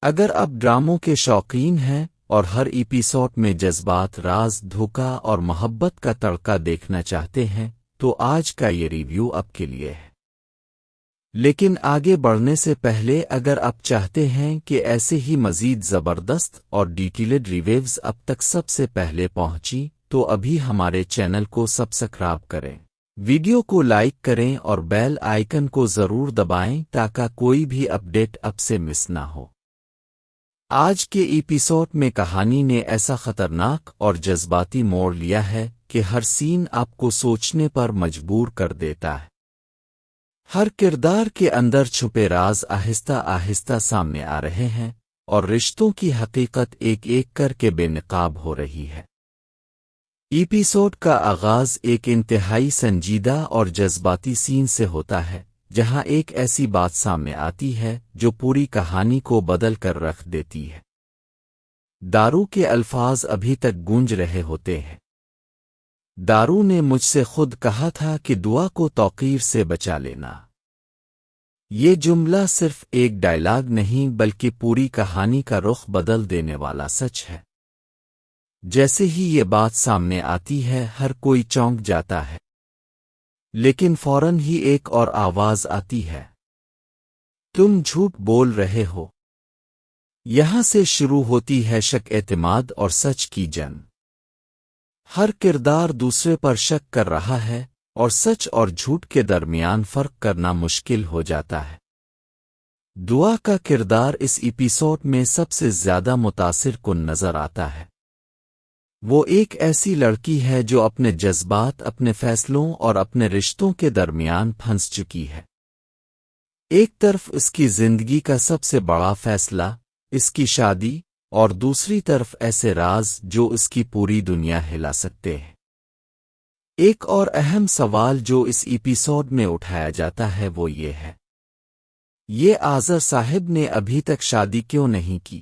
اگر آپ ڈراموں کے شوقین ہیں اور ہر ایپیسوڈ میں جذبات، راز، دھوکہ اور محبت کا تڑکا دیکھنا چاہتے ہیں تو آج کا یہ ریویو آپ کے لیے ہے۔ لیکن آگے بڑھنے سے پہلے اگر آپ چاہتے ہیں کہ ایسے ہی مزید زبردست اور ڈیٹیلڈ ریویوز اب تک سب سے پہلے پہنچی تو ابھی ہمارے چینل کو سبسکرائب کریں، ویڈیو کو لائک کریں اور بیل آئیکن کو ضرور دبائیں تاکہ کوئی بھی اپڈیٹ اب سے مس نہ ہو۔ آج کے ایپیسوڈ میں کہانی نے ایسا خطرناک اور جذباتی موڑ لیا ہے کہ ہر سین آپ کو سوچنے پر مجبور کر دیتا ہے۔ ہر کردار کے اندر چھپے راز آہستہ آہستہ سامنے آ رہے ہیں اور رشتوں کی حقیقت ایک ایک کر کے بے نقاب ہو رہی ہے۔ ایپیسوڈ کا آغاز ایک انتہائی سنجیدہ اور جذباتی سین سے ہوتا ہے جہاں ایک ایسی بات سامنے آتی ہے جو پوری کہانی کو بدل کر رکھ دیتی ہے۔ دارو کے الفاظ ابھی تک گونج رہے ہوتے ہیں۔ دارو نے مجھ سے خود کہا تھا کہ دعا کو توقیر سے بچا لینا۔ یہ جملہ صرف ایک ڈائلاگ نہیں بلکہ پوری کہانی کا رخ بدل دینے والا سچ ہے۔ جیسے ہی یہ بات سامنے آتی ہے ہر کوئی چونک جاتا ہے، لیکن فوراً ہی ایک اور آواز آتی ہے، تم جھوٹ بول رہے ہو۔ یہاں سے شروع ہوتی ہے شک، اعتماد اور سچ کی جنگ۔ ہر کردار دوسرے پر شک کر رہا ہے اور سچ اور جھوٹ کے درمیان فرق کرنا مشکل ہو جاتا ہے۔ دعا کا کردار اس ایپیسوڈ میں سب سے زیادہ متاثر کن نظر آتا ہے۔ وہ ایک ایسی لڑکی ہے جو اپنے جذبات، اپنے فیصلوں اور اپنے رشتوں کے درمیان پھنس چکی ہے۔ ایک طرف اس کی زندگی کا سب سے بڑا فیصلہ، اس کی شادی، اور دوسری طرف ایسے راز جو اس کی پوری دنیا ہلا سکتے ہیں۔ ایک اور اہم سوال جو اس ایپیسوڈ میں اٹھایا جاتا ہے وہ یہ ہے، یہ آذر صاحب نے ابھی تک شادی کیوں نہیں کی؟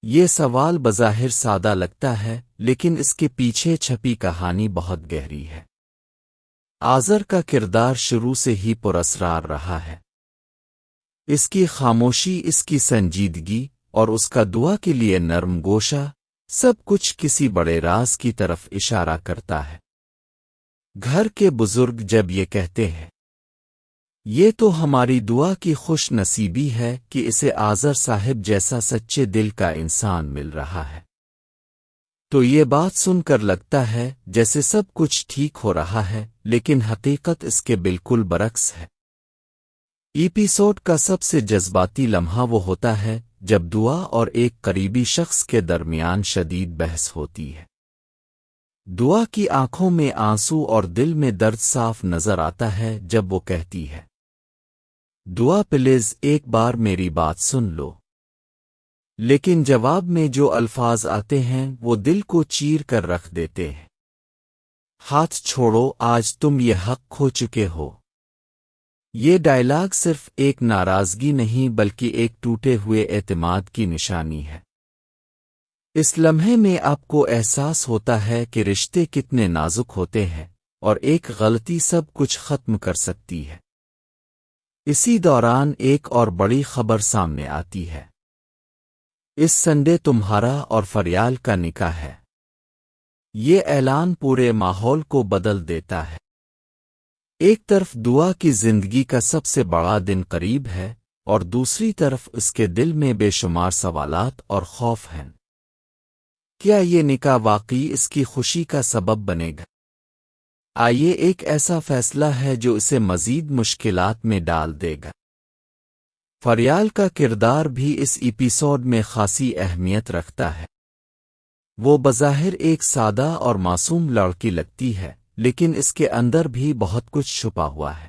یہ سوال بظاہر سادہ لگتا ہے لیکن اس کے پیچھے چھپی کہانی بہت گہری ہے۔ آذر کا کردار شروع سے ہی پراسرار رہا ہے۔ اس کی خاموشی، اس کی سنجیدگی اور اس کا دعا کے لیے نرم گوشہ، سب کچھ کسی بڑے راز کی طرف اشارہ کرتا ہے۔ گھر کے بزرگ جب یہ کہتے ہیں، یہ تو ہماری دعا کی خوش نصیبی ہے کہ اسے آذر صاحب جیسا سچے دل کا انسان مل رہا ہے، تو یہ بات سن کر لگتا ہے جیسے سب کچھ ٹھیک ہو رہا ہے، لیکن حقیقت اس کے بالکل برعکس ہے۔ ایپیسوڈ کا سب سے جذباتی لمحہ وہ ہوتا ہے جب دعا اور ایک قریبی شخص کے درمیان شدید بحث ہوتی ہے۔ دعا کی آنکھوں میں آنسو اور دل میں درد صاف نظر آتا ہے جب وہ کہتی ہے، دعا پلیز ایک بار میری بات سن لو۔ لیکن جواب میں جو الفاظ آتے ہیں وہ دل کو چیر کر رکھ دیتے ہیں، ہاتھ چھوڑو، آج تم یہ حق کھو چکے ہو۔ یہ ڈائلاگ صرف ایک ناراضگی نہیں بلکہ ایک ٹوٹے ہوئے اعتماد کی نشانی ہے۔ اس لمحے میں آپ کو احساس ہوتا ہے کہ رشتے کتنے نازک ہوتے ہیں اور ایک غلطی سب کچھ ختم کر سکتی ہے۔ اسی دوران ایک اور بڑی خبر سامنے آتی ہے، اس سنڈے تمہارا اور فریال کا نکاح ہے۔ یہ اعلان پورے ماحول کو بدل دیتا ہے۔ ایک طرف دعا کی زندگی کا سب سے بڑا دن قریب ہے اور دوسری طرف اس کے دل میں بے شمار سوالات اور خوف ہیں۔ کیا یہ نکاح واقعی اس کی خوشی کا سبب بنے گا؟ آئیے ایک ایسا فیصلہ ہے جو اسے مزید مشکلات میں ڈال دے گا۔ فریال کا کردار بھی اس ایپیسوڈ میں خاصی اہمیت رکھتا ہے۔ وہ بظاہر ایک سادہ اور معصوم لڑکی لگتی ہے لیکن اس کے اندر بھی بہت کچھ چھپا ہوا ہے۔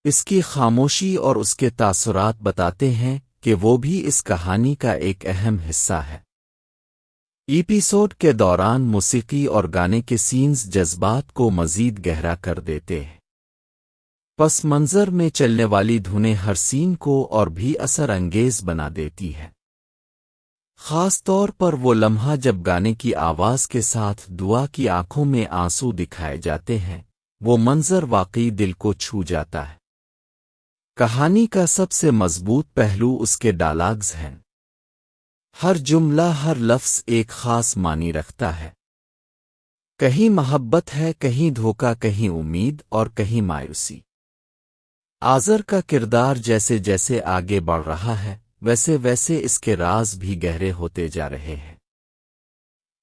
اس کی خاموشی اور اس کے تاثرات بتاتے ہیں کہ وہ بھی اس کہانی کا ایک اہم حصہ ہے۔ ایپیسوڈ کے دوران موسیقی اور گانے کے سینز جذبات کو مزید گہرا کر دیتے ہیں۔ پس منظر میں چلنے والی دھنیں ہر سین کو اور بھی اثر انگیز بنا دیتی ہے۔ خاص طور پر وہ لمحہ جب گانے کی آواز کے ساتھ دعا کی آنکھوں میں آنسو دکھائے جاتے ہیں، وہ منظر واقعی دل کو چھو جاتا ہے۔ کہانی کا سب سے مضبوط پہلو اس کے ڈائلاگز ہیں۔ ہر جملہ ہر لفظ ایک خاص معنی رکھتا ہے۔ کہیں محبت ہے، کہیں دھوکہ، کہیں امید اور کہیں مایوسی۔ آذر کا کردار جیسے جیسے آگے بڑھ رہا ہے ویسے ویسے اس کے راز بھی گہرے ہوتے جا رہے ہیں۔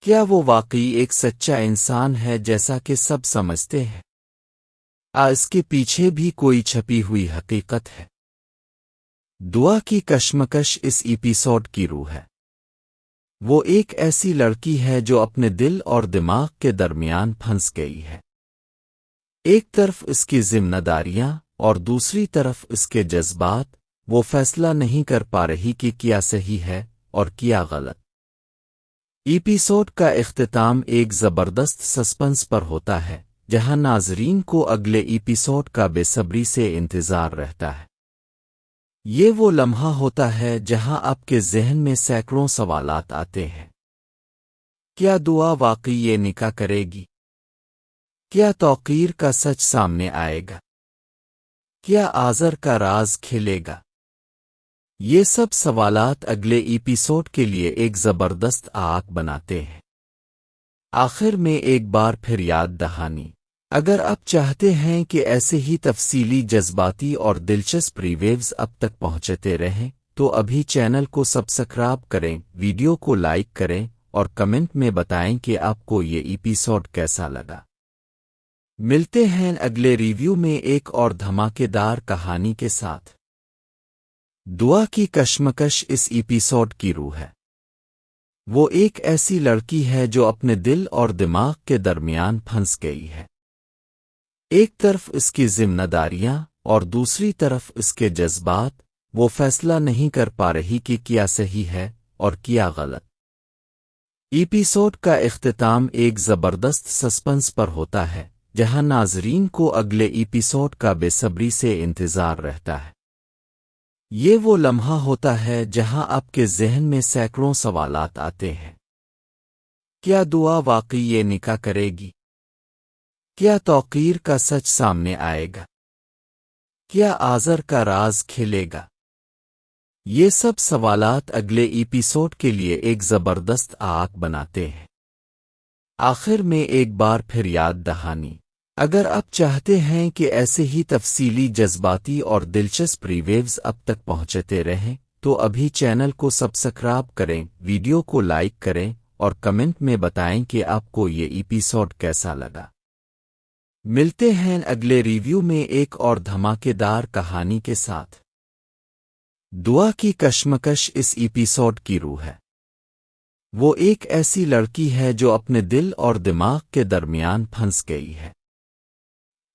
کیا وہ واقعی ایک سچا انسان ہے جیسا کہ سب سمجھتے ہیں؟ اس کے پیچھے بھی کوئی چھپی ہوئی حقیقت ہے؟ دعا کی کشمکش اس ایپیسوڈ کی روح ہے۔ وہ ایک ایسی لڑکی ہے جو اپنے دل اور دماغ کے درمیان پھنس گئی ہے۔ ایک طرف اس کی ذمہ داریاں اور دوسری طرف اس کے جذبات، وہ فیصلہ نہیں کر پا رہی کہ کیا صحیح ہے اور کیا غلط۔ ایپیسوڈ کا اختتام ایک زبردست سسپنس پر ہوتا ہے، جہاں ناظرین کو اگلے ایپیسوڈ کا بے صبری سے انتظار رہتا ہے۔ یہ وہ لمحہ ہوتا ہے جہاں آپ کے ذہن میں سینکڑوں سوالات آتے ہیں۔ کیا دعا واقعی یہ نکاح کرے گی؟ کیا توقیر کا سچ سامنے آئے گا؟ کیا آذر کا راز کھلے گا؟ یہ سب سوالات اگلے ایپیسوڈ کے لیے ایک زبردست آگ بناتے ہیں۔ آخر میں ایک بار پھر یاد دہانی، اگر آپ چاہتے ہیں کہ ایسے ہی تفصیلی، جذباتی اور دلچسپ ریویوز اب تک پہنچتے رہیں تو ابھی چینل کو سبسکرائب کریں، ویڈیو کو لائک کریں اور کمنٹ میں بتائیں کہ آپ کو یہ ایپیسوڈ کیسا لگا۔ ملتے ہیں اگلے ریویو میں ایک اور دھماکے دار کہانی کے ساتھ۔ دعا کی کشمکش اس ایپیسوڈ کی روح ہے۔ وہ ایک ایسی لڑکی ہے جو اپنے دل اور دماغ کے درمیان پھنس گئی ہے۔ ایک طرف اس کی ذمہ داریاں اور دوسری طرف اس کے جذبات، وہ فیصلہ نہیں کر پا رہی کہ کیا صحیح ہے اور کیا غلط۔ ایپیسوڈ کا اختتام ایک زبردست سسپنس پر ہوتا ہے، جہاں ناظرین کو اگلے ایپیسوڈ کا بے صبری سے انتظار رہتا ہے۔ یہ وہ لمحہ ہوتا ہے جہاں آپ کے ذہن میں سینکڑوں سوالات آتے ہیں۔ کیا دعا واقعی یہ نکاح کرے گی؟ کیا توقیر کا سچ سامنے آئے گا؟ کیا آذر کا راز کھلے گا؟ یہ سب سوالات اگلے ایپیسوڈ کے لیے ایک زبردست آگ بناتے ہیں۔ آخر میں ایک بار پھر یاد دہانی، اگر آپ چاہتے ہیں کہ ایسے ہی تفصیلی، جذباتی اور دلچسپ ریویوز اب تک پہنچتے رہیں تو ابھی چینل کو سبسکرائب کریں، ویڈیو کو لائک کریں اور کمنٹ میں بتائیں کہ آپ کو یہ ایپیسوڈ کیسا لگا۔ ملتے ہیں اگلے ریویو میں ایک اور دھماکے دار کہانی کے ساتھ۔ دعا کی کشمکش اس ایپیسوڈ کی روح ہے۔ وہ ایک ایسی لڑکی ہے جو اپنے دل اور دماغ کے درمیان پھنس گئی ہے۔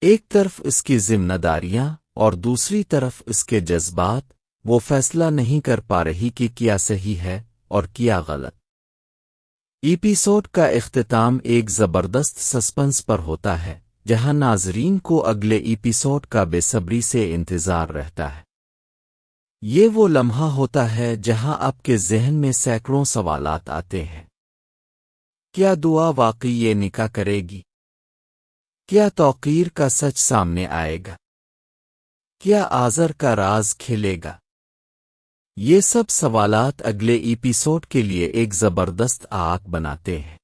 ایک طرف اس کی ذمہ داریاں اور دوسری طرف اس کے جذبات، وہ فیصلہ نہیں کر پا رہی کہ کیا صحیح ہے اور کیا غلط۔ ایپیسوڈ کا اختتام ایک زبردست سسپنس پر ہوتا ہے، جہاں ناظرین کو اگلے ایپیسوڈ کا بے صبری سے انتظار رہتا ہے۔ یہ وہ لمحہ ہوتا ہے جہاں آپ کے ذہن میں سینکڑوں سوالات آتے ہیں۔ کیا دعا واقعی یہ نکاح کرے گی؟ کیا توقیر کا سچ سامنے آئے گا؟ کیا آذر کا راز کھلے گا؟ یہ سب سوالات اگلے ایپیسوڈ کے لیے ایک زبردست آگ بناتے ہیں۔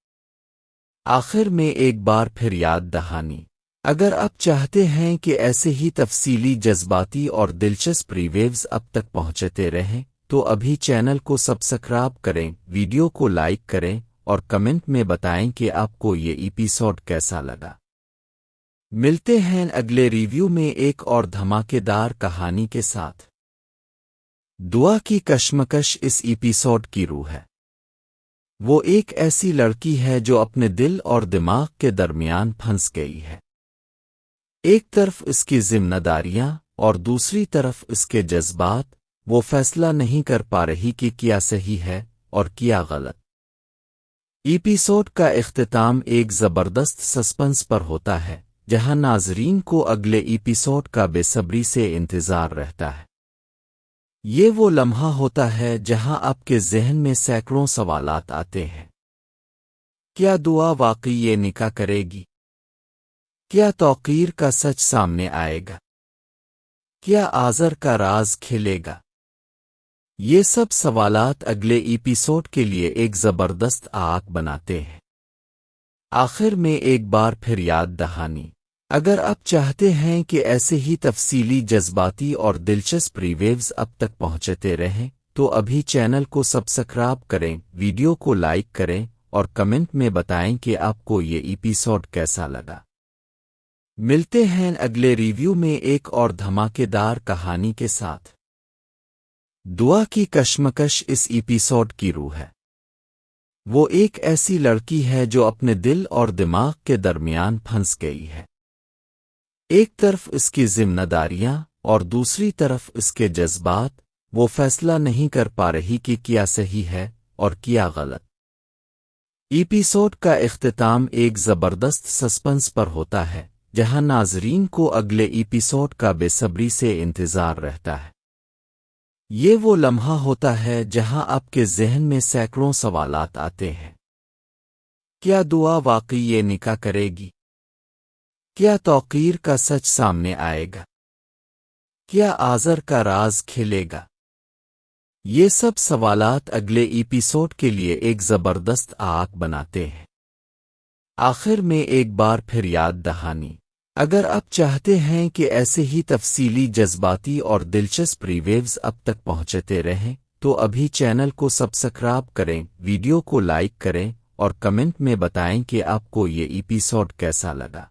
آخر میں ایک بار پھر یاد دہانی، اگر آپ چاہتے ہیں کہ ایسے ہی تفصیلی، جذباتی اور دلچسپ ریویوز اب تک پہنچتے رہیں تو ابھی چینل کو سبسکرائب کریں، ویڈیو کو لائک کریں اور کمنٹ میں بتائیں کہ آپ کو یہ ایپیسوڈ کیسا لگا۔ ملتے ہیں اگلے ریویو میں ایک اور دھماکے دار کہانی کے ساتھ۔ دعا کی کشمکش اس ایپیسوڈ کی روح ہے۔ وہ ایک ایسی لڑکی ہے جو اپنے دل اور دماغ کے درمیان پھنس گئی ہے۔ ایک طرف اس کی ذمہ داریاں اور دوسری طرف اس کے جذبات، وہ فیصلہ نہیں کر پا رہی کہ کیا صحیح ہے اور کیا غلط۔ ایپیسوڈ کا اختتام ایک زبردست سسپنس پر ہوتا ہے، جہاں ناظرین کو اگلے ایپیسوڈ کا بے صبری سے انتظار رہتا ہے۔ یہ وہ لمحہ ہوتا ہے جہاں آپ کے ذہن میں سینکڑوں سوالات آتے ہیں۔ کیا دعا واقعی یہ نکاح کرے گی؟ کیا توقیر کا سچ سامنے آئے گا؟ کیا آذر کا راز کھلے گا؟ یہ سب سوالات اگلے ایپیسوڈ کے لیے ایک زبردست آگ بناتے ہیں۔ آخر میں ایک بار پھر یاد دہانی، اگر آپ چاہتے ہیں کہ ایسے ہی تفصیلی، جذباتی اور دلچسپ ریویوز اب تک پہنچتے رہیں تو ابھی چینل کو سبسکرائب کریں، ویڈیو کو لائک کریں اور کمنٹ میں بتائیں کہ آپ کو یہ ایپیسوڈ کیسا لگا۔ ملتے ہیں اگلے ریویو میں ایک اور دھماکے دار کہانی کے ساتھ۔ دعا کی کشمکش اس ایپیسوڈ کی روح ہے۔ وہ ایک ایسی لڑکی ہے جو اپنے دل اور دماغ کے درمیان پھنس گئی ہے۔ ایک طرف اس کی ذمہ داریاں اور دوسری طرف اس کے جذبات، وہ فیصلہ نہیں کر پا رہی کہ کیا صحیح ہے اور کیا غلط۔ ایپیسوڈ کا اختتام ایک زبردست سسپنس پر ہوتا ہے، جہاں ناظرین کو اگلے ایپیسوڈ کا بے صبری سے انتظار رہتا ہے۔ یہ وہ لمحہ ہوتا ہے جہاں آپ کے ذہن میں سینکڑوں سوالات آتے ہیں۔ کیا دعا واقعی یہ نکاح کرے گی؟ کیا توقیر کا سچ سامنے آئے گا؟ کیا آذر کا راز کھلے گا؟ یہ سب سوالات اگلے ایپیسوڈ کے لیے ایک زبردست آگ بناتے ہیں۔ آخر میں ایک بار پھر یاد دہانی، اگر آپ چاہتے ہیں کہ ایسے ہی تفصیلی، جذباتی اور دلچسپ ریویوز اب تک پہنچتے رہیں تو ابھی چینل کو سبسکرائب کریں، ویڈیو کو لائک کریں اور کمنٹ میں بتائیں کہ آپ کو یہ ایپیسوڈ کیسا لگا۔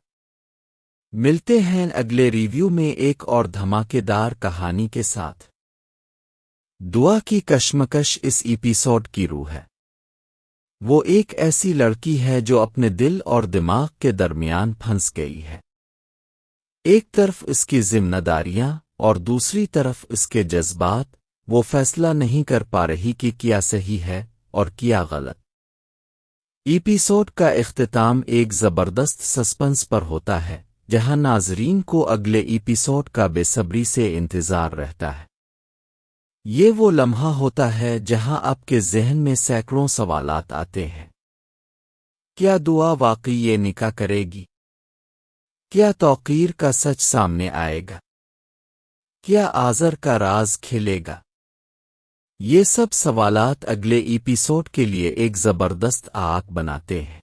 ملتے ہیں اگلے ریویو میں ایک اور دھماکے دار کہانی کے ساتھ۔ دعا کی کشمکش اس ایپیسوڈ کی روح ہے۔ وہ ایک ایسی لڑکی ہے جو اپنے دل اور دماغ کے درمیان پھنس گئی ہے۔ ایک طرف اس کی ذمہ داریاں اور دوسری طرف اس کے جذبات، وہ فیصلہ نہیں کر پا رہی کہ کیا صحیح ہے اور کیا غلط۔ ایپیسوڈ کا اختتام ایک زبردست سسپنس پر ہوتا ہے، جہاں ناظرین کو اگلے ایپیسوڈ کا بے صبری سے انتظار رہتا ہے۔ یہ وہ لمحہ ہوتا ہے جہاں آپ کے ذہن میں سینکڑوں سوالات آتے ہیں۔ کیا دعا واقعی یہ نکاح کرے گی؟ کیا توقیر کا سچ سامنے آئے گا؟ کیا آذر کا راز کھلے گا؟ یہ سب سوالات اگلے ایپیسوڈ کے لیے ایک زبردست آگ بناتے ہیں۔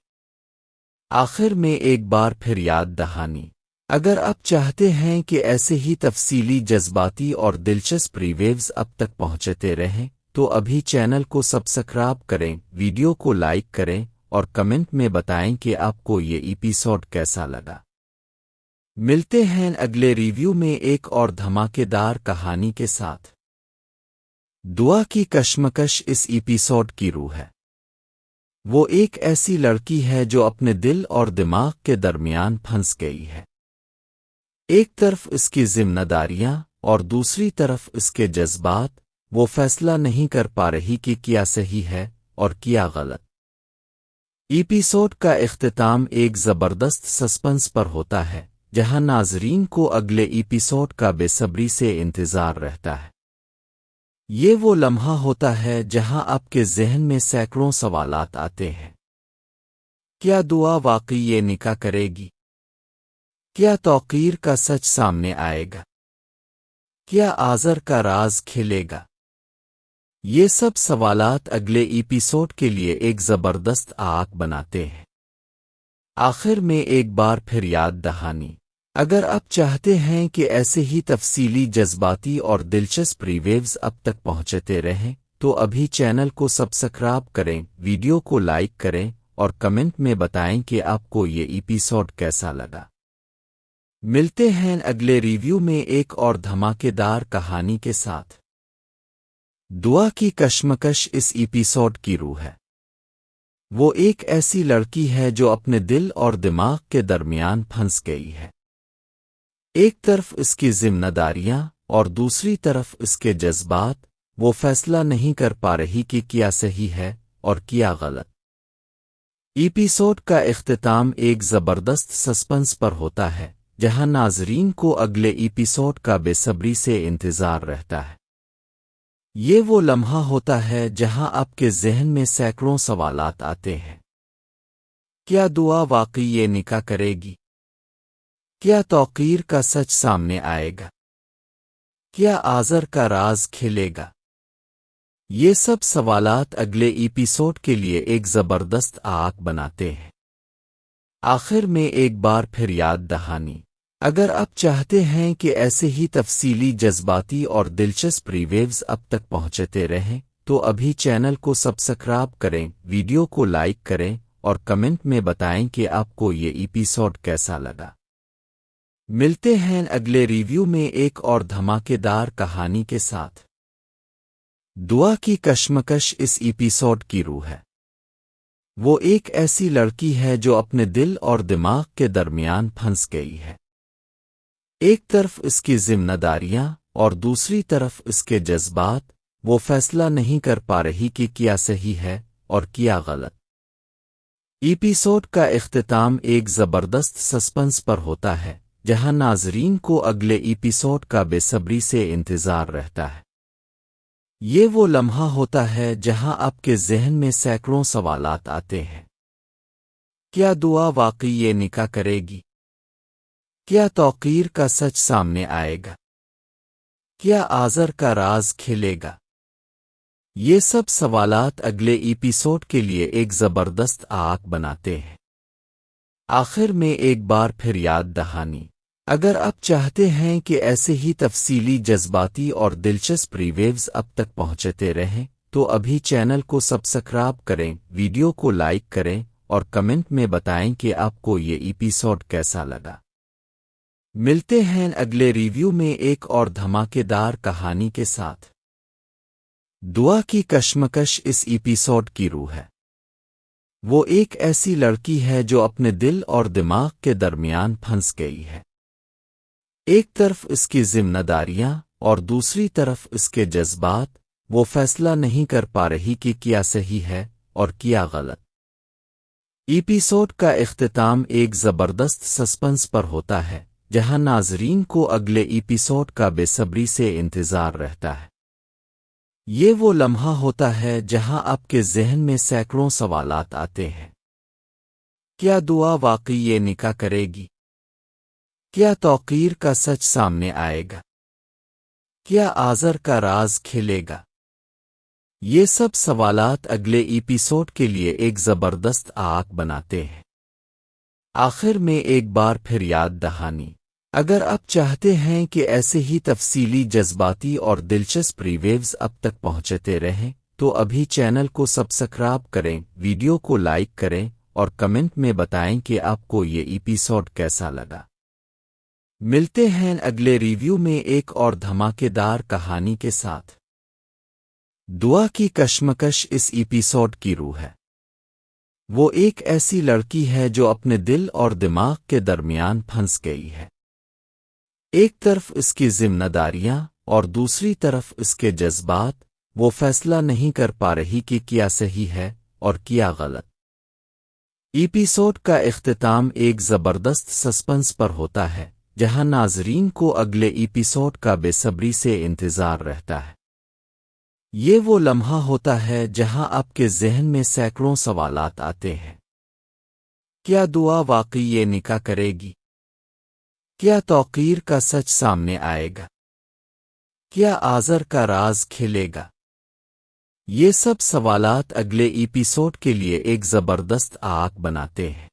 آخر میں ایک بار پھر یاد دہانی، اگر آپ چاہتے ہیں کہ ایسے ہی تفصیلی، جذباتی اور دلچسپ ریویوز اب تک پہنچتے رہیں تو ابھی چینل کو سبسکرائب کریں، ویڈیو کو لائک کریں اور کمنٹ میں بتائیں کہ آپ کو یہ ایپیسوڈ کیسا لگا۔ ملتے ہیں اگلے ریویو میں ایک اور دھماکے دار کہانی کے ساتھ۔ دعا کی کشمکش اس ایپیسوڈ کی روح ہے۔ وہ ایک ایسی لڑکی ہے جو اپنے دل اور دماغ کے درمیان پھنس گئی ہے۔ ایک طرف اس کی ذمہ داریاں اور دوسری طرف اس کے جذبات، وہ فیصلہ نہیں کر پا رہی کہ کیا صحیح ہے اور کیا غلط۔ ایپیسوڈ کا اختتام ایک زبردست سسپنس پر ہوتا ہے، جہاں ناظرین کو اگلے ایپیسوڈ کا بے صبری سے انتظار رہتا ہے۔ یہ وہ لمحہ ہوتا ہے جہاں آپ کے ذہن میں سینکڑوں سوالات آتے ہیں۔ کیا دعا واقعی یہ نکاح کرے گی؟ کیا توقیر کا سچ سامنے آئے گا؟ کیا آذر کا راز کھلے گا؟ یہ سب سوالات اگلے ایپیسوڈ کے لیے ایک زبردست آگ بناتے ہیں۔ آخر میں ایک بار پھر یاد دہانی، اگر آپ چاہتے ہیں کہ ایسے ہی تفصیلی، جذباتی اور دلچسپ ریویوز اب تک پہنچتے رہیں تو ابھی چینل کو سبسکرائب کریں، ویڈیو کو لائک کریں اور کمنٹ میں بتائیں کہ آپ کو یہ ایپیسوڈ کیسا لگا۔ ملتے ہیں اگلے ریویو میں ایک اور دھماکے دار کہانی کے ساتھ۔ دعا کی کشمکش اس ایپیسوڈ کی روح ہے۔ وہ ایک ایسی لڑکی ہے جو اپنے دل اور دماغ کے درمیان پھنس گئی ہے۔ ایک طرف اس کی ذمہ داریاں اور دوسری طرف اس کے جذبات، وہ فیصلہ نہیں کر پا رہی کہ کیا صحیح ہے اور کیا غلط۔ ایپیسوڈ کا اختتام ایک زبردست سسپنس پر ہوتا ہے، جہاں ناظرین کو اگلے ایپیسوڈ کا بے صبری سے انتظار رہتا ہے۔ یہ وہ لمحہ ہوتا ہے جہاں آپ کے ذہن میں سینکڑوں سوالات آتے ہیں۔ کیا دعا واقعی یہ نکاح کرے گی؟ کیا توقیر کا سچ سامنے آئے گا؟ کیا آذر کا راز کھلے گا؟ یہ سب سوالات اگلے ایپیسوڈ کے لیے ایک زبردست آگ بناتے ہیں۔ آخر میں ایک بار پھر یاد دہانی، اگر آپ چاہتے ہیں کہ ایسے ہی تفصیلی، جذباتی اور دلچسپ ریویوز اب تک پہنچتے رہیں تو ابھی چینل کو سبسکرائب کریں، ویڈیو کو لائک کریں اور کمنٹ میں بتائیں کہ آپ کو یہ ایپیسوڈ کیسا لگا۔ ملتے ہیں اگلے ریویو میں ایک اور دھماکے دار کہانی کے ساتھ۔ دعا کی کشمکش اس ایپیسوڈ کی روح ہے۔ وہ ایک ایسی لڑکی ہے جو اپنے دل اور دماغ کے درمیان پھنس گئی ہے۔ ایک طرف اس کی ذمہ داریاں اور دوسری طرف اس کے جذبات، وہ فیصلہ نہیں کر پا رہی کہ کیا صحیح ہے اور کیا غلط۔ ایپیسوڈ کا اختتام ایک زبردست سسپنس پر ہوتا ہے، جہاں ناظرین کو اگلے ایپیسوڈ کا بے صبری سے انتظار رہتا ہے۔ یہ وہ لمحہ ہوتا ہے جہاں آپ کے ذہن میں سینکڑوں سوالات آتے ہیں۔ کیا دعا واقعی یہ نکاح کرے گی؟ کیا توقیر کا سچ سامنے آئے گا؟ کیا آذر کا راز کھلے گا؟ یہ سب سوالات اگلے ایپیسوڈ کے لیے ایک زبردست آگ بناتے ہیں۔ آخر میں ایک بار پھر یاد دہانی، اگر آپ چاہتے ہیں کہ ایسے ہی تفصیلی، جذباتی اور دلچسپ ریویوز اب تک پہنچتے رہیں تو ابھی چینل کو سبسکرائب کریں، ویڈیو کو لائک کریں اور کمنٹ میں بتائیں کہ آپ کو یہ ایپیسوڈ کیسا لگا۔ ملتے ہیں اگلے ریویو میں ایک اور دھماکے دار کہانی کے ساتھ۔ دعا کی کشمکش اس ایپیسوڈ کی روح ہے۔ وہ ایک ایسی لڑکی ہے جو اپنے دل اور دماغ کے درمیان پھنس گئی ہے۔ ایک طرف اس کی ذمہ داریاں اور دوسری طرف اس کے جذبات، وہ فیصلہ نہیں کر پا رہی کہ کیا صحیح ہے اور کیا غلط۔ ایپیسوڈ کا اختتام ایک زبردست سسپنس پر ہوتا ہے، جہاں ناظرین کو اگلے ایپیسوڈ کا بے صبری سے انتظار رہتا ہے۔ یہ وہ لمحہ ہوتا ہے جہاں آپ کے ذہن میں سینکڑوں سوالات آتے ہیں۔ کیا دعا واقعی یہ نکاح کرے گی؟ کیا توقیر کا سچ سامنے آئے گا؟ کیا آذر کا راز کھلے گا؟ یہ سب سوالات اگلے ایپیسوڈ کے لیے ایک زبردست آگ بناتے ہیں۔ آخر میں ایک بار پھر یاد دہانی، اگر آپ چاہتے ہیں کہ ایسے ہی تفصیلی، جذباتی اور دلچسپ ریویوز اب تک پہنچتے رہیں تو ابھی چینل کو سبسکرائب کریں، ویڈیو کو لائک کریں اور کمنٹ میں بتائیں کہ آپ کو یہ ایپیسوڈ کیسا لگا۔ ملتے ہیں اگلے ریویو میں ایک اور دھماکے دار کہانی کے ساتھ۔ دعا کی کشمکش اس ایپیسوڈ کی روح ہے۔ وہ ایک ایسی لڑکی ہے جو اپنے دل اور دماغ کے درمیان پھنس گئی ہے۔ ایک طرف اس کی ذمہ داریاں اور دوسری طرف اس کے جذبات، وہ فیصلہ نہیں کر پا رہی کہ کیا صحیح ہے اور کیا غلط۔ ایپیسوڈ کا اختتام ایک زبردست سسپنس پر ہوتا ہے، جہاں ناظرین کو اگلے ایپیسوڈ کا بے صبری سے انتظار رہتا ہے۔ یہ وہ لمحہ ہوتا ہے جہاں آپ کے ذہن میں سینکڑوں سوالات آتے ہیں۔ کیا دعا واقعی یہ نکاح کرے گی؟ کیا توقیر کا سچ سامنے آئے گا؟ کیا آذر کا راز کھلے گا؟ یہ سب سوالات اگلے ایپیسوڈ کے لیے ایک زبردست آگ بناتے ہیں۔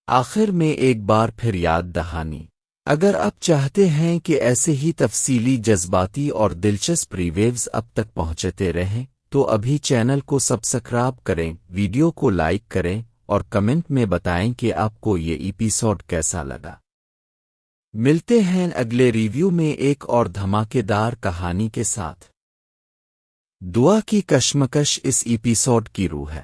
آخر میں ایک بار پھر یاد دہانی، اگر آپ چاہتے ہیں کہ ایسے ہی تفصیلی، جذباتی اور دلچسپ ریویوز اب تک پہنچتے رہیں تو ابھی چینل کو سبسکرائب کریں، ویڈیو کو لائک کریں اور کمنٹ میں بتائیں کہ آپ کو یہ ایپیسوڈ کیسا لگا۔ ملتے ہیں اگلے ریویو میں ایک اور دھماکے دار کہانی کے ساتھ۔ دعا کی کشمکش اس ایپیسوڈ کی روح ہے۔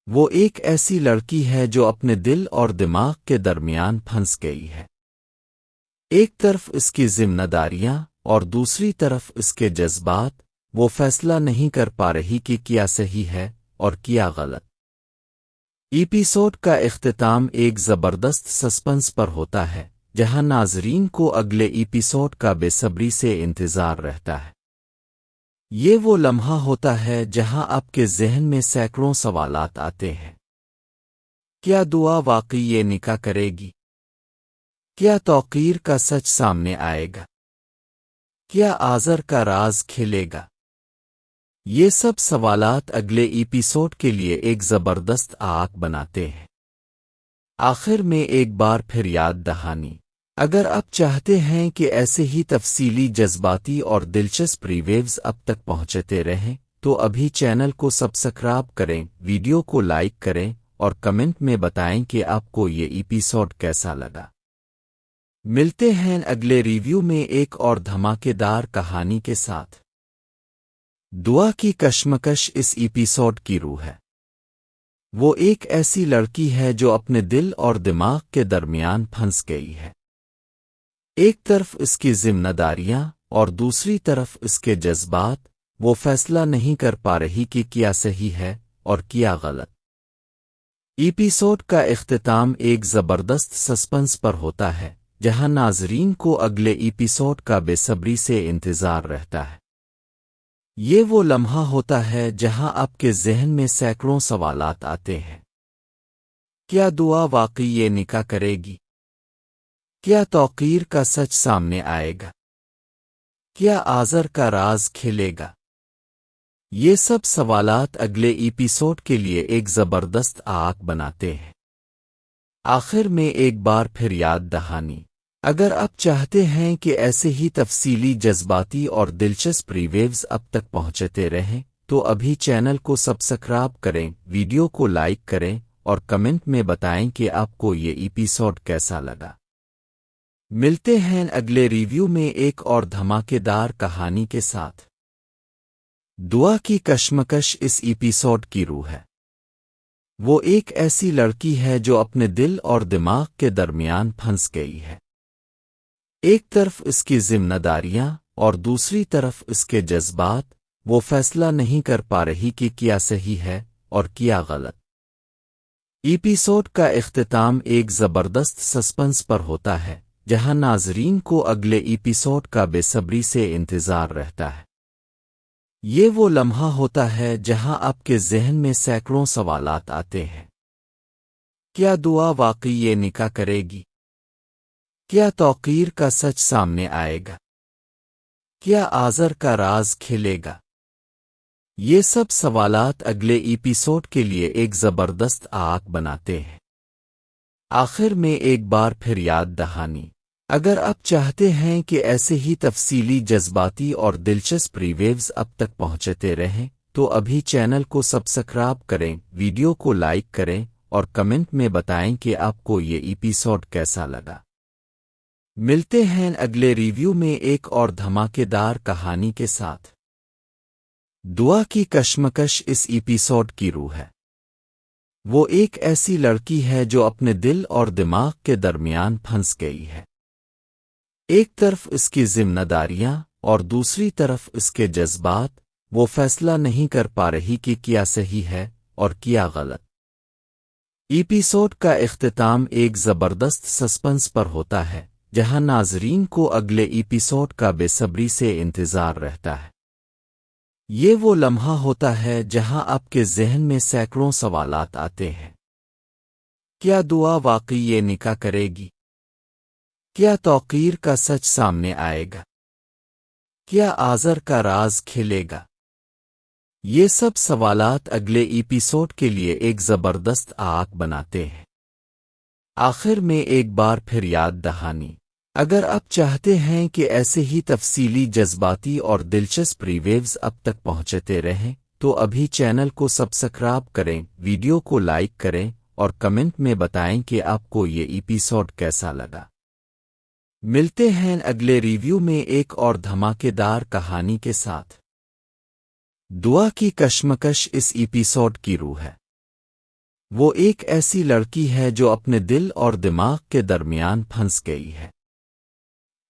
وہ ایک ایسی لڑکی ہے جو اپنے دل اور دماغ کے درمیان پھنس گئی ہے۔ ایک طرف اس کی ذمہ داریاں اور دوسری طرف اس کے جذبات، وہ فیصلہ نہیں کر پا رہی کہ کیا صحیح ہے اور کیا غلط۔ ایپیسوڈ کا اختتام ایک زبردست سسپنس پر ہوتا ہے، جہاں ناظرین کو اگلے ایپیسوڈ کا بے صبری سے انتظار رہتا ہے۔ یہ وہ لمحہ ہوتا ہے جہاں آپ کے ذہن میں سینکڑوں سوالات آتے ہیں۔ کیا دعا واقعی یہ نکاح کرے گی؟ کیا توقیر کا سچ سامنے آئے گا؟ کیا آذر کا راز کھلے گا؟ یہ سب سوالات اگلے ایپیسوڈ کے لیے ایک زبردست آگ بناتے ہیں۔ آخر میں ایک بار پھر یاد دہانی، اگر آپ چاہتے ہیں کہ ایسے ہی تفصیلی، جذباتی اور دلچسپ ریویوز اب تک پہنچتے رہیں تو ابھی چینل کو سبسکرائب کریں، ویڈیو کو لائک کریں اور کمنٹ میں بتائیں کہ آپ کو یہ ایپیسوڈ کیسا لگا۔ ملتے ہیں اگلے ریویو میں ایک اور دھماکے دار کہانی کے ساتھ۔ دعا کی کشمکش اس ایپیسوڈ کی روح ہے۔ وہ ایک ایسی لڑکی ہے جو اپنے دل اور دماغ کے درمیان پھنس گئی ہے۔ ایک طرف اس کی ذمہ داریاں اور دوسری طرف اس کے جذبات، وہ فیصلہ نہیں کر پا رہی کہ کیا صحیح ہے اور کیا غلط۔ ایپیسوڈ کا اختتام ایک زبردست سسپنس پر ہوتا ہے، جہاں ناظرین کو اگلے ایپیسوڈ کا بے صبری سے انتظار رہتا ہے۔ یہ وہ لمحہ ہوتا ہے جہاں آپ کے ذہن میں سینکڑوں سوالات آتے ہیں۔ کیا دعا واقعی یہ نکاح کرے گی؟ کیا توقیر کا سچ سامنے آئے گا؟ کیا آذر کا راز کھلے گا؟ یہ سب سوالات اگلے ایپیسوڈ کے لیے ایک زبردست آگ بناتے ہیں۔ آخر میں ایک بار پھر یاد دہانی، اگر آپ چاہتے ہیں کہ ایسے ہی تفصیلی، جذباتی اور دلچسپ ریویوز اب تک پہنچتے رہیں تو ابھی چینل کو سبسکرائب کریں، ویڈیو کو لائک کریں اور کمنٹ میں بتائیں کہ آپ کو یہ ایپیسوڈ کیسا لگا۔ ملتے ہیں اگلے ریویو میں ایک اور دھماکے دار کہانی کے ساتھ۔ دعا کی کشمکش اس ایپیسوڈ کی روح ہے۔ وہ ایک ایسی لڑکی ہے جو اپنے دل اور دماغ کے درمیان پھنس گئی ہے۔ ایک طرف اس کی ذمہ داریاں اور دوسری طرف اس کے جذبات، وہ فیصلہ نہیں کر پا رہی کہ کیا صحیح ہے اور کیا غلط۔ ایپیسوڈ کا اختتام ایک زبردست سسپنس پر ہوتا ہے، جہاں ناظرین کو اگلے ایپیسوڈ کا بے صبری سے انتظار رہتا ہے۔ یہ وہ لمحہ ہوتا ہے جہاں آپ کے ذہن میں سینکڑوں سوالات آتے ہیں۔ کیا دعا واقعی یہ نکاح کرے گی؟ کیا توقیر کا سچ سامنے آئے گا؟ کیا آذر کا راز کھلے گا؟ یہ سب سوالات اگلے ایپیسوڈ کے لیے ایک زبردست آگ بناتے ہیں۔ آخر میں ایک بار پھر یاد دہانی، اگر آپ چاہتے ہیں کہ ایسے ہی تفصیلی، جذباتی اور دلچسپ ریویوز اب تک پہنچتے رہیں تو ابھی چینل کو سبسکرائب کریں، ویڈیو کو لائک کریں اور کمنٹ میں بتائیں کہ آپ کو یہ ایپیسوڈ کیسا لگا۔ ملتے ہیں اگلے ریویو میں ایک اور دھماکے دار کہانی کے ساتھ۔ دعا کی کشمکش اس ایپیسوڈ کی روح ہے۔ وہ ایک ایسی لڑکی ہے جو اپنے دل اور دماغ کے درمیان پھنس گئی ہے۔ ایک طرف اس کی ذمہ داریاں اور دوسری طرف اس کے جذبات، وہ فیصلہ نہیں کر پا رہی کہ کیا صحیح ہے اور کیا غلط۔ ایپیسوڈ کا اختتام ایک زبردست سسپنس پر ہوتا ہے، جہاں ناظرین کو اگلے ایپیسوڈ کا بے صبری سے انتظار رہتا ہے۔ یہ وہ لمحہ ہوتا ہے جہاں آپ کے ذہن میں سینکڑوں سوالات آتے ہیں۔ کیا دعا واقعی یہ نکاح کرے گی؟ کیا توقیر کا سچ سامنے آئے گا؟ کیا آذر کا راز کھلے گا؟ یہ سب سوالات اگلے ایپیسوڈ کے لیے ایک زبردست آگ بناتے ہیں۔ آخر میں ایک بار پھر یاد دہانی، اگر آپ چاہتے ہیں کہ ایسے ہی تفصیلی، جذباتی اور دلچسپ ریویوز اب تک پہنچتے رہیں تو ابھی چینل کو سبسکرائب کریں، ویڈیو کو لائک کریں اور کمنٹ میں بتائیں کہ آپ کو یہ ایپیسوڈ کیسا لگا۔ ملتے ہیں اگلے ریویو میں ایک اور دھماکے دار کہانی کے ساتھ۔ دعا کی کشمکش اس ایپیسوڈ کی روح ہے۔ وہ ایک ایسی لڑکی ہے جو اپنے دل اور دماغ کے درمیان پھنس گئی ہے۔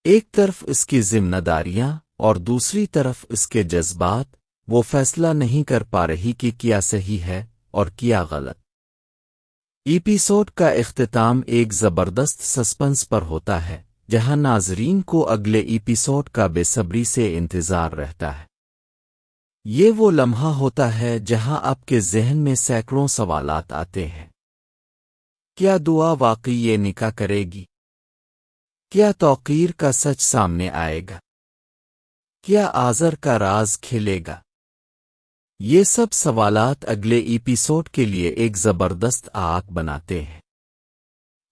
ایک طرف اس کی ذمہ داریاں اور دوسری طرف اس کے جذبات، وہ فیصلہ نہیں کر پا رہی کہ کیا صحیح ہے اور کیا غلط۔ ایپیسوڈ کا اختتام ایک زبردست سسپنس پر ہوتا ہے، جہاں ناظرین کو اگلے ایپیسوڈ کا بے صبری سے انتظار رہتا ہے۔ یہ وہ لمحہ ہوتا ہے جہاں آپ کے ذہن میں سینکڑوں سوالات آتے ہیں۔ کیا دعا واقعی یہ نکاح کرے گی؟ کیا توقیر کا سچ سامنے آئے گا؟ کیا آذر کا راز کھلے گا؟ یہ سب سوالات اگلے ایپیسوڈ کے لیے ایک زبردست آگ بناتے ہیں۔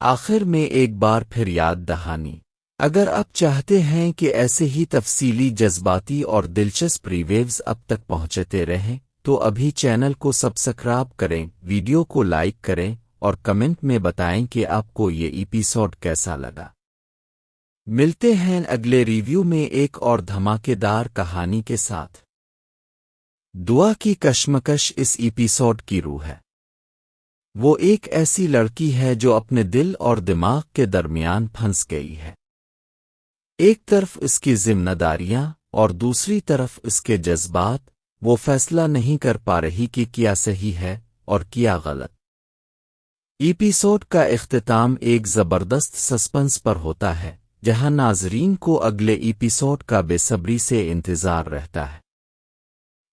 آخر میں ایک بار پھر یاد دہانی، اگر آپ چاہتے ہیں کہ ایسے ہی تفصیلی، جذباتی اور دلچسپ ریویوز اب تک پہنچتے رہیں تو ابھی چینل کو سبسکرائب کریں، ویڈیو کو لائک کریں اور کمنٹ میں بتائیں کہ آپ کو یہ ایپیسوڈ کیسا لگا۔ ملتے ہیں اگلے ریویو میں ایک اور دھماکے دار کہانی کے ساتھ۔ دعا کی کشمکش اس ایپیسوڈ کی روح ہے۔ وہ ایک ایسی لڑکی ہے جو اپنے دل اور دماغ کے درمیان پھنس گئی ہے۔ ایک طرف اس کی ذمہ داریاں اور دوسری طرف اس کے جذبات، وہ فیصلہ نہیں کر پا رہی کہ کیا صحیح ہے اور کیا غلط۔ ایپیسوڈ کا اختتام ایک زبردست سسپنس پر ہوتا ہے، جہاں ناظرین کو اگلے ایپیسوڈ کا بے صبری سے انتظار رہتا ہے۔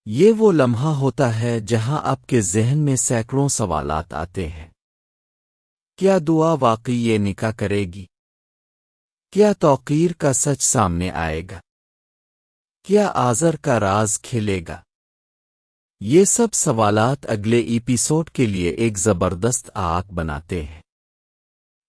یہ وہ لمحہ ہوتا ہے جہاں آپ کے ذہن میں سینکڑوں سوالات آتے ہیں۔ کیا دعا واقعی یہ نکاح کرے گی؟ کیا توقیر کا سچ سامنے آئے گا؟ کیا آذر کا راز کھلے گا؟ یہ سب سوالات اگلے ایپیسوڈ کے لیے ایک زبردست آگ بناتے ہیں۔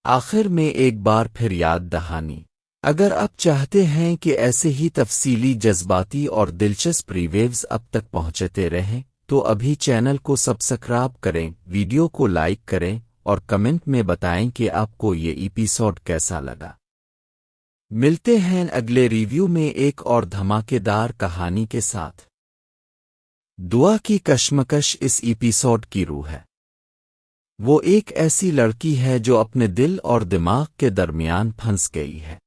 آخر میں ایک بار پھر یاد دہانی، اگر آپ چاہتے ہیں کہ ایسے ہی تفصیلی، جذباتی اور دلچسپ ریویوز اب تک پہنچتے رہیں تو ابھی چینل کو سبسکرائب کریں، ویڈیو کو لائک کریں اور کمنٹ میں بتائیں کہ آپ کو یہ ایپیسوڈ کیسا لگا۔ ملتے ہیں اگلے ریویو میں ایک اور دھماکے دار کہانی کے ساتھ۔ دعا کی کشمکش اس ایپیسوڈ کی روح ہے۔ وہ ایک ایسی لڑکی ہے جو اپنے دل اور دماغ کے درمیان پھنس گئی ہے۔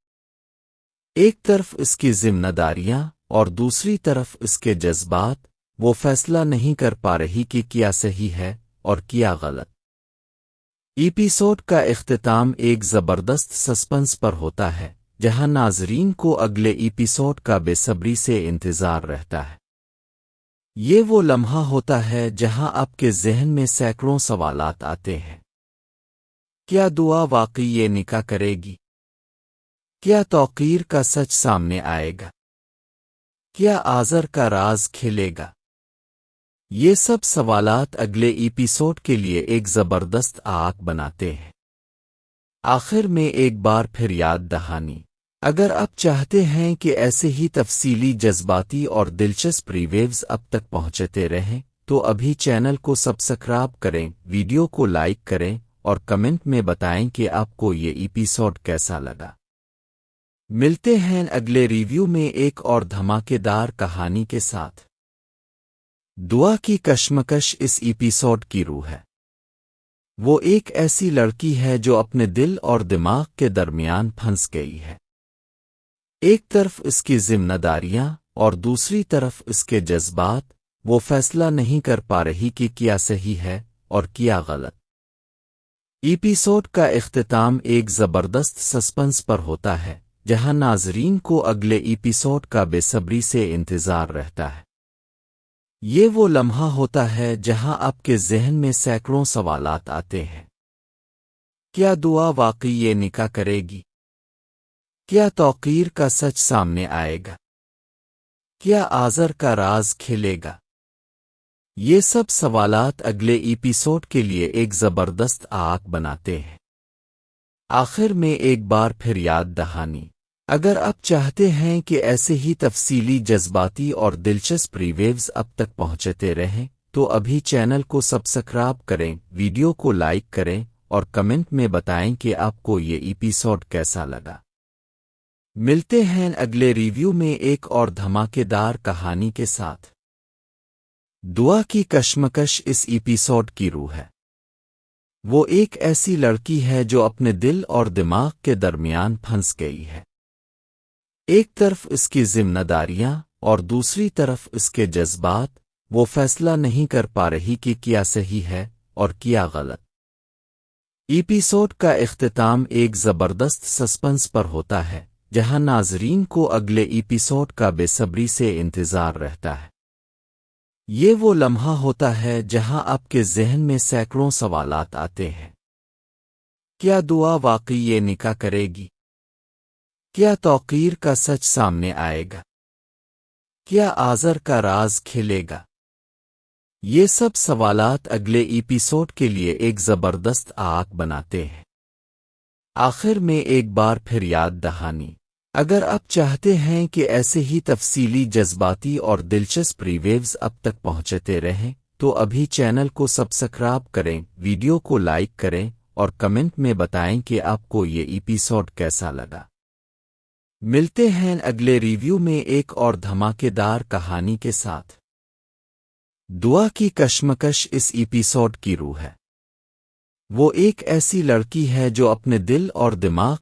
ایک طرف اس کی ذمہ داریاں اور دوسری طرف اس کے جذبات، وہ فیصلہ نہیں کر پا رہی کہ کیا صحیح ہے اور کیا غلط۔ ایپیسوڈ کا اختتام ایک زبردست سسپنس پر ہوتا ہے، جہاں ناظرین کو اگلے ایپیسوڈ کا بے صبری سے انتظار رہتا ہے۔ یہ وہ لمحہ ہوتا ہے جہاں آپ کے ذہن میں سینکڑوں سوالات آتے ہیں۔ کیا دعا واقعی یہ نکاح کرے گی؟ کیا توقیر کا سچ سامنے آئے گا؟ کیا آذر کا راز کھلے گا؟ یہ سب سوالات اگلے ایپیسوڈ کے لیے ایک زبردست آگ بناتے ہیں۔ آخر میں ایک بار پھر یاد دہانی، اگر آپ چاہتے ہیں کہ ایسے ہی تفصیلی، جذباتی اور دلچسپ ریویوز اب تک پہنچتے رہیں تو ابھی چینل کو سبسکرائب کریں، ویڈیو کو لائک کریں اور کمنٹ میں بتائیں کہ آپ کو یہ ایپیسوڈ کیسا لگا۔ ملتے ہیں اگلے ریویو میں ایک اور دھماکے دار کہانی کے ساتھ۔ دعا کی کشمکش اس ایپیسوڈ کی روح ہے۔ وہ ایک ایسی لڑکی ہے جو اپنے دل اور دماغ کے درمیان پھنس گئی ہے۔ ایک طرف اس کی ذمہ داریاں اور دوسری طرف اس کے جذبات، وہ فیصلہ نہیں کر پا رہی کہ کیا صحیح ہے اور کیا غلط۔ ایپیسوڈ کا اختتام ایک زبردست سسپنس پر ہوتا ہے، جہاں ناظرین کو اگلے ایپیسوڈ کا بے صبری سے انتظار رہتا ہے۔ یہ وہ لمحہ ہوتا ہے جہاں آپ کے ذہن میں سینکڑوں سوالات آتے ہیں۔ کیا دعا واقعی یہ نکاح کرے گی؟ کیا توقیر کا سچ سامنے آئے گا؟ کیا آذر کا راز کھلے گا؟ یہ سب سوالات اگلے ایپیسوڈ کے لیے ایک زبردست آگ بناتے ہیں۔ آخر میں ایک بار پھر یاد دہانی، اگر آپ چاہتے ہیں کہ ایسے ہی تفصیلی، جذباتی اور دلچسپ ریویوز اب تک پہنچتے رہیں تو ابھی چینل کو سبسکرائب کریں، ویڈیو کو لائک کریں اور کمنٹ میں بتائیں کہ آپ کو یہ ایپیسوڈ کیسا لگا۔ ملتے ہیں اگلے ریویو میں ایک اور دھماکے دار کہانی کے ساتھ۔ دعا کی کشمکش اس ایپیسوڈ کی روح ہے۔ وہ ایک ایسی لڑکی ہے جو اپنے دل اور دماغ کے درمیان پھنس گئی ہے۔ ایک طرف اس کی ذمہ داریاں اور دوسری طرف اس کے جذبات، وہ فیصلہ نہیں کر پا رہی کہ کیا صحیح ہے اور کیا غلط۔ ایپیسوڈ کا اختتام ایک زبردست سسپنس پر ہوتا ہے، جہاں ناظرین کو اگلے ایپیسوڈ کا بے صبری سے انتظار رہتا ہے۔ یہ وہ لمحہ ہوتا ہے جہاں آپ کے ذہن میں سینکڑوں سوالات آتے ہیں۔ کیا دعا واقعی یہ نکاح کرے گی؟ کیا توقیر کا سچ سامنے آئے گا؟ کیا آذر کا راز کھلے گا؟ یہ سب سوالات اگلے ایپیسوڈ کے لیے ایک زبردست آگ بناتے ہیں۔ آخر میں ایک بار پھر یاد دہانی، اگر آپ چاہتے ہیں کہ ایسے ہی تفصیلی جذباتی اور دلچسپ ریویوز اب تک پہنچتے رہیں تو ابھی چینل کو سبسکرائب کریں، ویڈیو کو لائک کریں اور کمنٹ میں بتائیں کہ آپ کو یہ ایپیسوڈ کیسا لگا۔ ملتے ہیں اگلے ریویو میں ایک اور دھماکے دار کہانی کے ساتھ۔ دعا کی کشمکش اس ایپیسوڈ کی روح ہے۔ وہ ایک ایسی لڑکی ہے جو اپنے دل اور دماغ